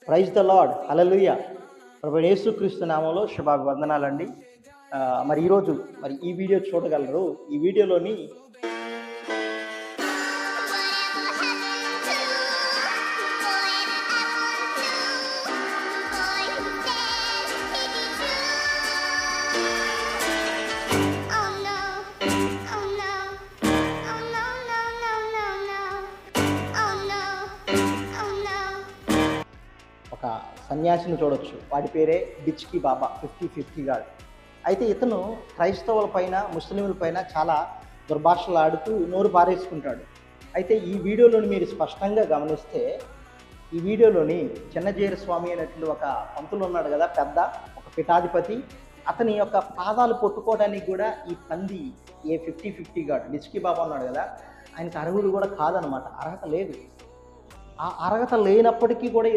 Praise the lord, హల్లెలూయా. ప్రభు యేసుక్రీస్తు నామంలో శుభాభివందనాలండి. మరి ఈరోజు ఈ వీడియో చూడగలరు. ఈ వీడియోలోని ఒక సన్యాసిని చూడొచ్చు. వాడి పేరే బిచ్కి బాబా, 50-50 గాడ్. అయితే ఇతను క్రైస్తవుల పైన, ముస్లింల పైన చాలా దుర్భాషలు ఆడుతూ నోరు పారేసుకుంటాడు. అయితే ఈ వీడియోలోని మీరు స్పష్టంగా గమనిస్తే, ఈ వీడియోలోని చిన్నజీర స్వామి అనేటువంటి ఒక పంతులు ఉన్నాడు కదా, పెద్ద ఒక పీఠాధిపతి. అతని యొక్క పాదాలు పట్టుకోవడానికి కూడా ఈ పంది, ఏ 50-50 గాడ్ బిచ్కి బాబా ఉన్నాడు కదా, ఆయనకు అర్హుడు కూడా కాదనమాట. అర్హత లేదు. ఆ అర్హత లేనప్పటికీ కూడా